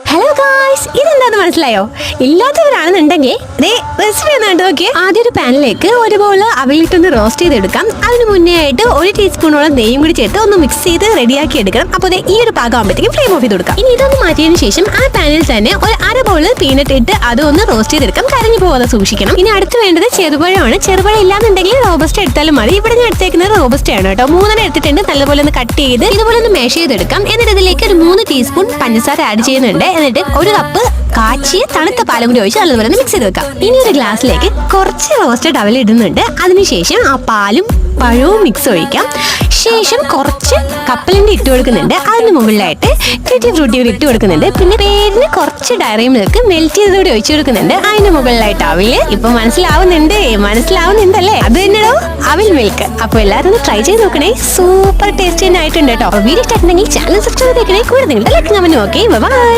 Hello guys, ഇതെന്താന്ന് മനസ്സിലായോ? ഇല്ലാത്തവരാണെന്നുണ്ടെങ്കിൽ recipe എന്നാണ് നോക്കിയേ. ആദ്യം ഒരു പാനിലേക്ക് ഒരു ബോൾ അവലിട്ടൊന്ന് റോസ്റ്റ് ചെയ്തെടുക്കാം. അതിന് മുന്നേ ആയിട്ട് 1 ടീസ്പൂണോളം നെയ്യും കൂടി ചേർത്ത് ഒന്ന് മിക്സ് ചെയ്ത് റെഡിയാക്കി എടുക്കണം. അപ്പോൾ ഈ ഒരു പാകം ആകുമ്പോഴത്തേക്കും ഫ്ലെയിം ഓഫ് ചെയ്ത് കൊടുക്കാം. ഇനി ഇതൊന്ന് മാറ്റിയതിനു ശേഷം ആ പാനിൽ തന്നെ ഒരു അര ബോൾ പീനട്ട് ഇട്ട് അതൊന്ന് റോസ്റ്റ് ചെയ്തെടുക്കാം. കരഞ്ഞു പോകാതെ സൂക്ഷിക്കണം. ഇനി അടുത്ത് വേണ്ടത് ചെറുപഴമാണ്. ചെറുപഴം ഇല്ലാന്നുണ്ടെങ്കിൽ റോബസ്റ്റ് എടുത്താലും മതി. ഇവിടെ ഞാൻ എടുത്തേക്കുന്നത് റോബസ്റ്റ് ആണ് കേട്ടോ. 3 എടുത്തിട്ടുണ്ട്. നല്ലപോലെ ഒന്ന് കട്ട് ചെയ്ത് ഇതുപോലെ ഒന്ന് മാഷ് ചെയ്തെടുക്കാം. എന്നിട്ട് ഇതിലേക്ക് ഒരു 3 ടീസ്പൂൺ പഞ്ചസാര ആഡ് ചെയ്യുന്നുണ്ട്. എന്നിട്ട് 1 കപ്പ് കാച്ചിയ തണുത്ത പാലും കൂടി ഒഴിച്ച് നല്ലപോലെ ഒന്ന് മിക്സ് ചെയ്ത് വെക്കാം. ഇനി ഒരു ഗ്ലാസ്സിലേക്ക് കുറച്ച് റോസ്റ്റഡ് അവൽ ഇടുന്നുണ്ട്. അതിനുശേഷം ആ പാലും പഴവും മിക്സ് ഒഴിക്കാം. ശേഷം കുറച്ച് കപ്പലണ്ടി ഇട്ട് കൊടുക്കുന്നുണ്ട്. അതിന് മുകളിലായിട്ട് ട്യൂട്ടി ഫ്രൂട്ടി കൂടി ഇട്ട് കൊടുക്കുന്നുണ്ട്. പിന്നെ പേരിന് കുറച്ച് ഡയറി മിൽക്ക് മെൽറ്റ് ചെയ്ത് കൂടി ഒഴിച്ചു കൊടുക്കുന്നുണ്ട്. അതിന് മുകളിലായിട്ട് അവില്. ഇപ്പൊ മനസ്സിലാവുന്നുണ്ടല്ലേ? അത് തന്നെയോ അവിൽ മിൽക്ക്. അപ്പൊ എല്ലാവരും ഒന്ന് ട്രൈ ചെയ്ത് നോക്കണേ. സൂപ്പർ ടേസ്റ്റി തന്നെ ആയിട്ടുണ്ട് കേട്ടോ. വീഡിയോ ഇഷ്ടമായിട്ടുണ്ടെങ്കിൽ ചാനൽ സബ്സ്ക്രൈബ് ചെയ്യണേ. കൂടെ നിങ്ങളുടെ ലൈക്ക് കമന്റ് ഓക്കെ. ബൈ.